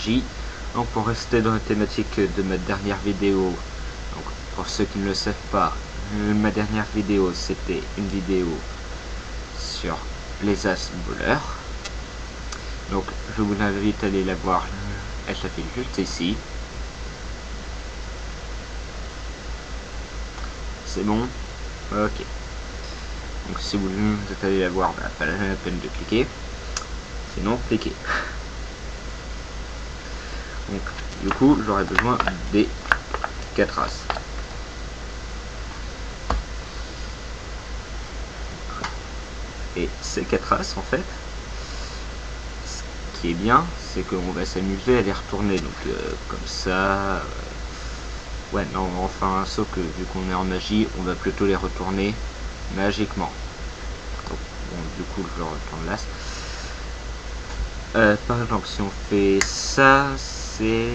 magie. Donc pour rester dans la thématique de ma dernière vidéo, donc pour ceux qui ne le savent pas, ma dernière vidéo c'était une vidéo sur les as voleurs. Donc je vous invite à aller la voir, elle s'affiche juste ici. C'est bon? Ok. Donc si vous êtes allé la voir, pas la peine de cliquer. Sinon, cliquez. Donc du coup, j'aurai besoin des 4 as. Et ces 4 as, en fait, ce qui est bien, c'est qu'on va s'amuser à les retourner. Donc comme ça... ouais, non, enfin, sauf que vu qu'on est en magie, on va plutôt les retourner magiquement. Donc, bon, du coup, je le retourne là. Par exemple, si on fait ça, c'est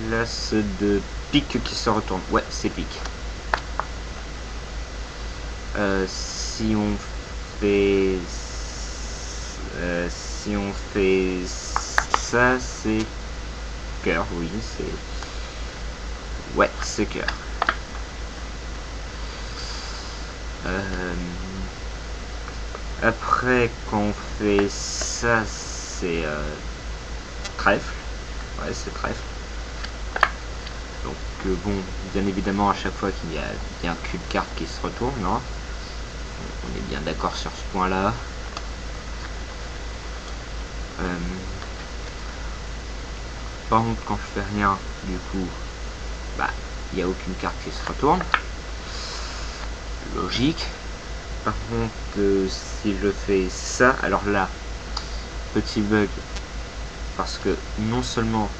l'as de pique qui se retourne. Ouais, c'est pique. Si on fait ça, c'est cœur. Oui, c'est... ouais, c'est cœur. Après, quand on fait ça, c'est trèfle. Ouais, c'est trèfle. Donc bon, bien évidemment, à chaque fois qu'il y a bien qu'une carte qui se retourne, non, on est bien d'accord sur ce point-là. Par contre, quand je fais rien, du coup, bah, il n'y a aucune carte qui se retourne. Logique. Par contre, si je fais ça, alors là, petit bug, parce que non seulement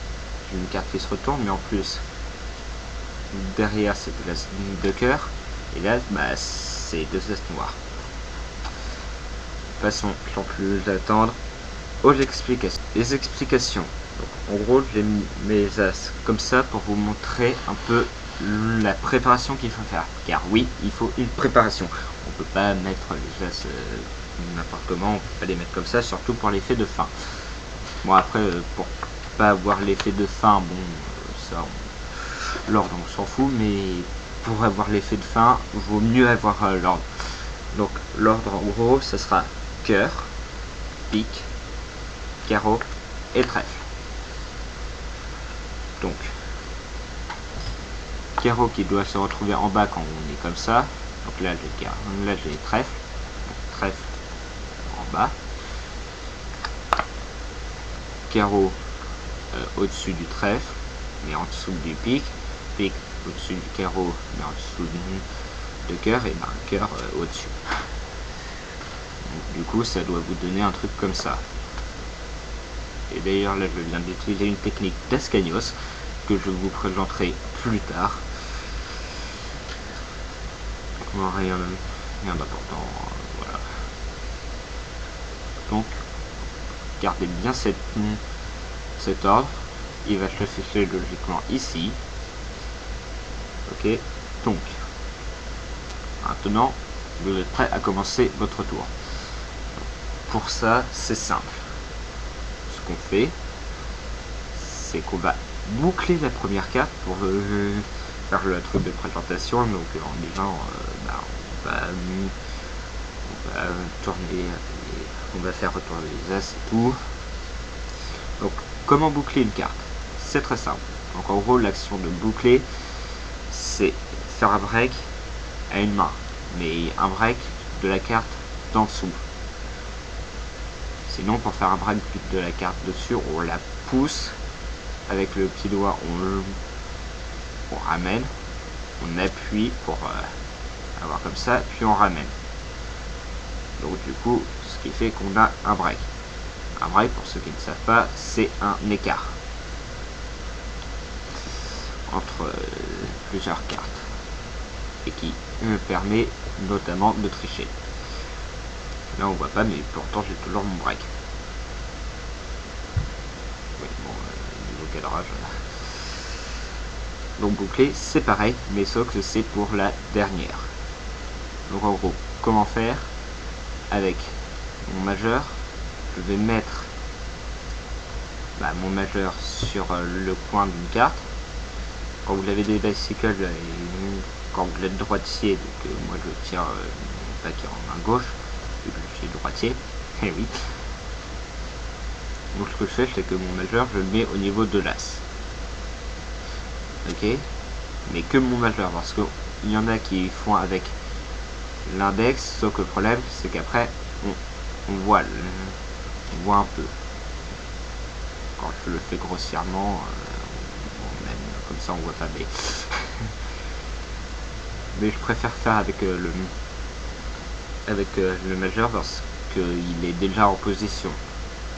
j'ai une carte qui se retourne, mais en plus, derrière c'est de l'as de cœur, et là, bah, c'est 2 as noirs. Passons, sans plus attendre, aux explications. Les explications. Donc, en gros, j'ai mis mes as comme ça pour vous montrer un peu la préparation qu'il faut faire. Car oui, il faut une préparation. On peut pas mettre les as n'importe comment, on peut pas les mettre comme ça, surtout pour l'effet de fin. Bon, après, pour pas avoir l'effet de fin, bon, ça, l'ordre on s'en fout, mais pour avoir l'effet de fin, vaut mieux avoir l'ordre. Donc l'ordre en gros, ça sera cœur, pique, carreau et trèfle. Donc carreau qui doit se retrouver en bas quand on est comme ça. Donc là j'ai trèfle, trèfle en bas, carreau au-dessus du trèfle, mais en dessous du pique, pique au-dessus du carreau, mais en dessous de cœur, et ben cœur au-dessus. Du coup, ça doit vous donner un truc comme ça. Et d'ailleurs, là, je viens d'utiliser une technique d'Ascanios que je vous présenterai plus tard. Rien d'important, voilà. Donc, gardez bien cet ordre. Il va se afficher logiquement ici. Ok, donc, maintenant, vous êtes prêt à commencer votre tour. Pour ça, c'est simple. Ce qu'on fait, c'est qu'on va boucler la première carte pour faire le truc de présentation, donc en disant on va tourner, on va faire retourner les as et tout. Donc comment boucler une carte? C'est très simple. Donc en gros, l'action de boucler, c'est faire un break à une main, mais un break de la carte d'en dessous. Sinon, pour faire un break de la carte dessus, on la pousse avec le petit doigt, on ramène, on appuie pour avoir comme ça, puis on ramène. Donc du coup, ce qui fait qu'on a un break. Un break, pour ceux qui ne savent pas, c'est un écart entre plusieurs cartes et qui permet notamment de tricher. Là on voit pas, mais pourtant j'ai toujours mon break. Oui, bon, niveau cadrage. Donc boucler, c'est pareil, mais sauf que c'est pour la dernière. Donc en gros, comment faire? Avec mon majeur, je vais mettre mon majeur sur le coin d'une carte. Quand vous avez des bicycles et quand vous êtes droitier, donc moi je tiens mon paquet en main gauche, vu que je suis droitier, et oui. Donc ce que je fais, c'est que mon majeur, je le mets au niveau de l'as. Ok, mais que mon majeur, parce qu'il y en a qui font avec l'index, sauf que le problème, c'est qu'après, on voit un peu. Quand je le fais grossièrement, même comme ça, on voit pas, mais mais je préfère faire avec le majeur parce qu'il est déjà en position.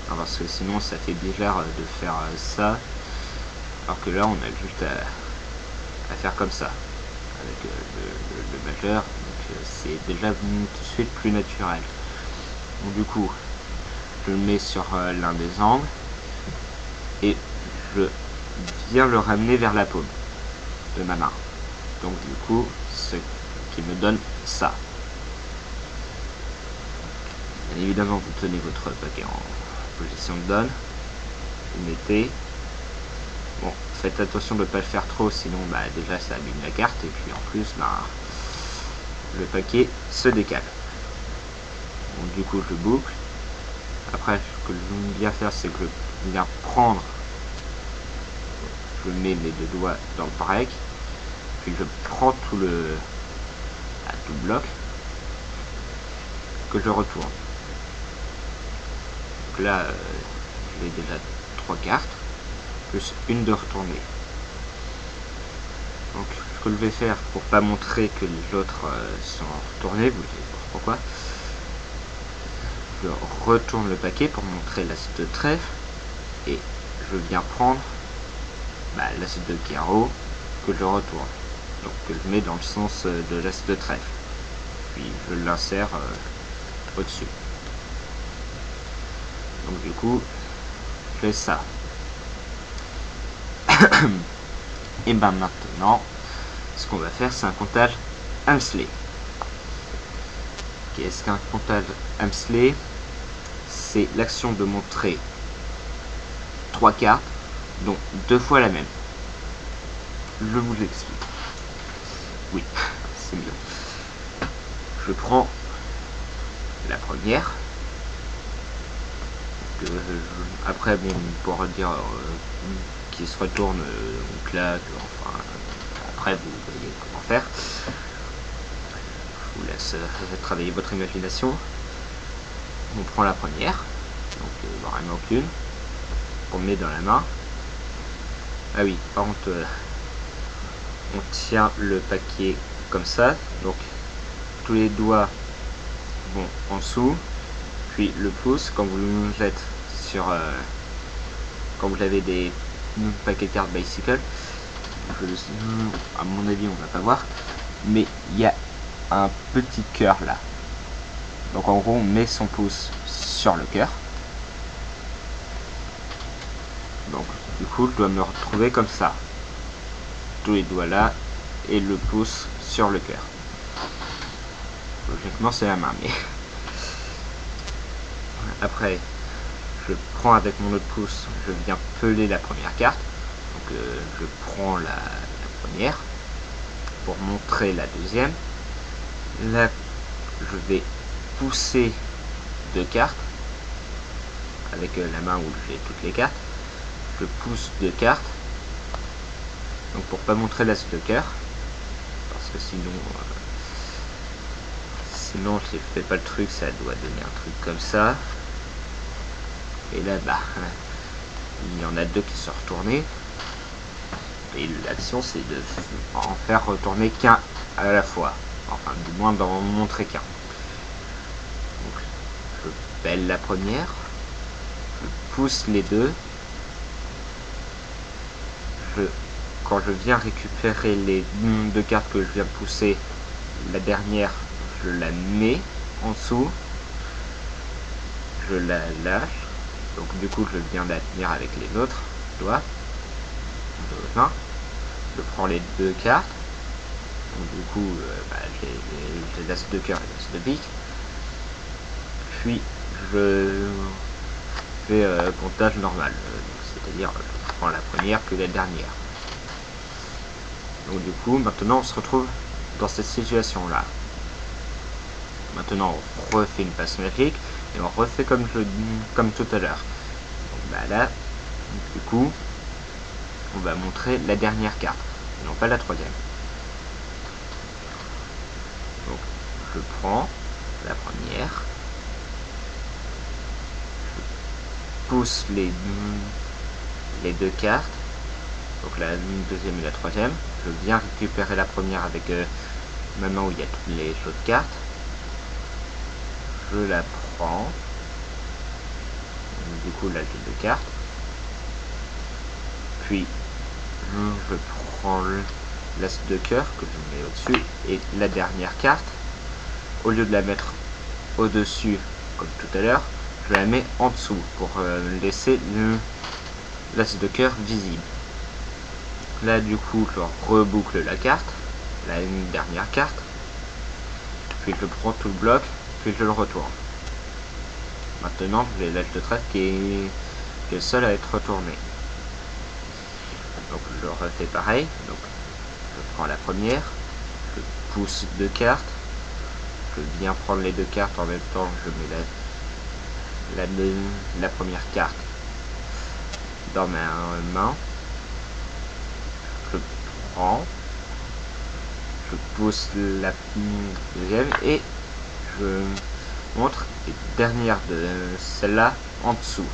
Parce que sinon ça fait bizarre de faire ça, alors que là on a juste à faire comme ça avec le majeur, donc c'est déjà tout de suite plus naturel. Donc du coup je le mets sur l'un des angles et je viens le ramener vers la paume de ma main, donc du coup ce qui me donne ça. Bien évidemment vous tenez votre paquet en position de donne, vous mettez, bon faites attention de ne pas le faire trop, sinon déjà ça abîme la carte et puis en plus le paquet se décale. Donc du coup je boucle. Après ce que je viens faire, c'est que je viens prendre, je mets mes deux doigts dans le break, puis je prends tout le bloc que je retourne. Donc là j'ai déjà 3 cartes plus une de retournée. Donc ce que je vais faire pour pas montrer que les autres sont retournés, vous allez voir pourquoi. Je retourne le paquet pour montrer l'as de trèfle et je viens prendre l'as de carreau que je retourne, donc que je mets dans le sens de l'as de trèfle, puis je l'insère au-dessus. Donc du coup je fais ça. Et maintenant ce qu'on va faire, c'est un comptage Hemsley. Qu'est-ce qu'un comptage Hemsley? C'est l'action de montrer 3 cartes, dont 2 fois la même. Je vous explique. Oui, c'est mieux. Je prends la première. Après, bon, pour dire qui se retourne, on claque, enfin, après vous voyez comment faire. Je vous laisse travailler votre imagination. On prend la première, donc vraiment qu'une, on met dans la main. Ah oui, par contre, on tient le paquet comme ça, donc tous les doigts vont en dessous, puis le pouce, quand vous êtes sur, quand vous avez des paquets de cartes bicycle, à mon avis on va pas voir, mais il y a un petit cœur là. Donc en gros on met son pouce sur le cœur. Donc du coup je dois me retrouver comme ça. Tous les doigts là et le pouce sur le cœur. Logiquement c'est la main, mais après je prends avec mon autre pouce, je viens peler la première carte. Donc je prends la première pour montrer la deuxième. Là je vais pousser 2 cartes avec la main où j'ai toutes les cartes. Je pousse 2 cartes, donc pour pas montrer l'as de cœur, parce que sinon si je fais pas le truc ça doit donner un truc comme ça. Et là il y en a 2 qui sont retournés et l'action c'est de en faire retourner qu'un à la fois, enfin du moins d'en montrer qu'un. Donc je pèle la première, je pousse les deux, quand je viens récupérer les 2 cartes que je viens de pousser, la dernière je la mets en dessous, je la lâche, donc du coup je viens la tenir avec les autres doigts, je prends les 2 cartes, donc du coup j'ai l'as de cœur et l'as de pique, puis je fais comptage normal, donc c'est-à-dire je prends la première puis la dernière. Donc du coup, maintenant on se retrouve dans cette situation là. Maintenant on refait une passe magique et on refait comme tout à l'heure. Bah là, du coup, on va montrer la dernière carte, et non pas la troisième. Donc je prends la première, je pousse les deux cartes, donc la deuxième et la troisième. Je viens récupérer la première avec maintenant où il y a toutes les autres cartes. Je la prends, du coup là j'ai deux cartes, puis je prends l'as de cœur que je mets au-dessus, et la dernière carte, au lieu de la mettre au-dessus comme tout à l'heure, je la mets en dessous pour laisser l'as de cœur visible. Là du coup je reboucle la carte, la dernière carte, puis je prends tout le bloc, puis je le retourne. Maintenant j'ai l'as de trèfle qui est le seul à être retourné. Donc je refais pareil, donc je prends la première, je pousse deux cartes, je viens prendre les deux cartes en même temps, je mets la première carte dans ma main, je prends, je pousse la deuxième et je montre les dernières de celle-là en dessous.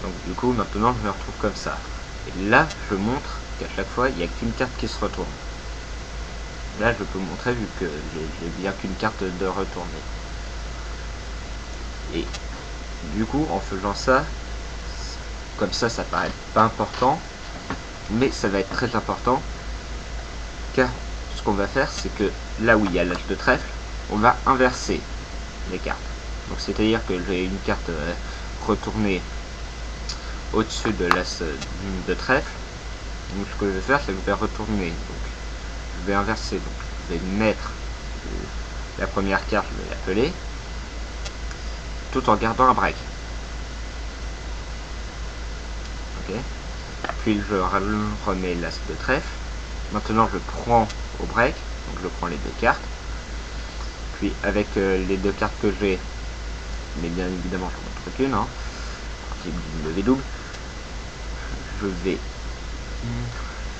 Donc du coup maintenant je me retrouve comme ça. Et là je montre qu'à chaque fois il n'y a qu'une carte qui se retourne. Là je peux montrer vu que j'ai bien qu'une carte de retourner. Et du coup en faisant ça, comme ça paraît pas important, mais ça va être très important, car ce qu'on va faire c'est que là où il y a l'as de trèfle, on va inverser les cartes. Donc c'est à dire que j'ai une carte retournée au-dessus de l'as de trèfle. Donc ce que je vais faire c'est que je vais retourner, donc je vais inverser, donc je vais mettre la première carte, je vais l'appeler, tout en gardant un break. Ok. Puis je remets l'as de trèfle. Maintenant je prends au break, donc je prends les deux cartes. Puis avec les deux cartes que j'ai, mais bien évidemment je ne montre qu'une, principe d'une levée double, je vais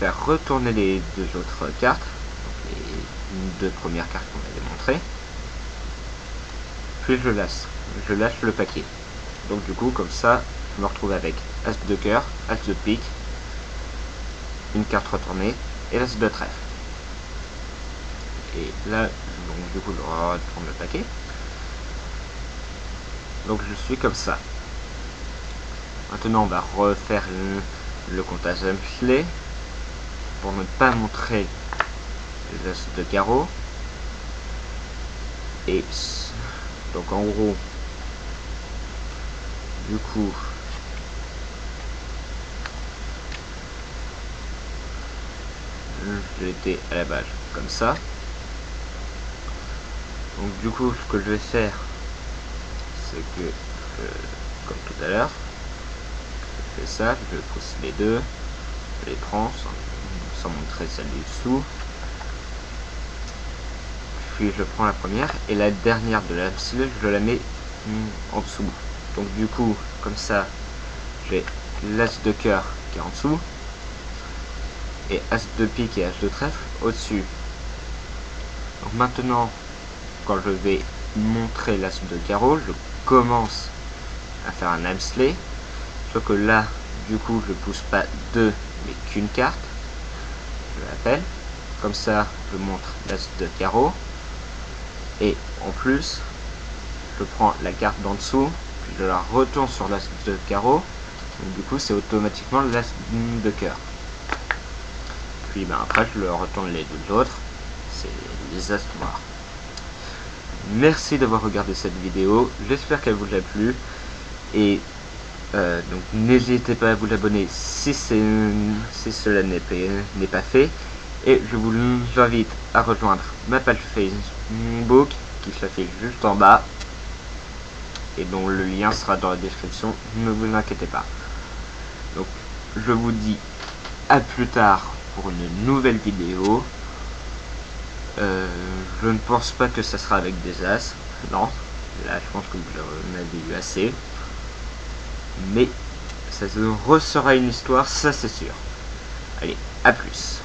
faire retourner les deux autres cartes, donc les deux premières cartes qu'on avait montrées, puis je lâche le paquet. Donc du coup comme ça je me retrouve avec as de cœur, as de pique, une carte retournée et l'as de trèfle. Et là donc du coup je retourne le paquet. Donc je suis comme ça. Maintenant on va refaire le comptage Humphrey pour ne pas montrer les as de carreau. Et donc en gros, du coup, j'étais à la base comme ça. Donc du coup, ce que je vais faire, c'est que, comme tout à l'heure, je fais ça, je pousse les deux, je les prends sans montrer celle du dessous. Puis je prends la première et la dernière de la pile, je la mets en dessous. Donc du coup, comme ça, j'ai l'as de cœur qui est en dessous et as de pique et as de trèfle au-dessus. Donc maintenant, quand je vais montrer l'as de carreau, je commence à faire un Humphrey, sauf que là, du coup, je pousse pas deux, mais qu'une carte. Je l'appelle. Comme ça, je montre l'as de carreau. Et en plus, je prends la carte d'en dessous, puis je la retourne sur l'as de carreau. Donc du coup, c'est automatiquement l'as de cœur. Puis après, je le retourne les deux autres. C'est les as noirs. Merci d'avoir regardé cette vidéo. J'espère qu'elle vous a plu. Et donc n'hésitez pas à vous abonner si cela n'est pas fait. Et je vous invite à rejoindre ma page Facebook qui s'affiche juste en bas. et dont le lien sera dans la description, ne vous inquiétez pas. Donc je vous dis à plus tard pour une nouvelle vidéo. Je ne pense pas que ça sera avec des as, non, là je pense que vous en avez eu assez, mais ça sera une histoire, ça c'est sûr. Allez, à plus.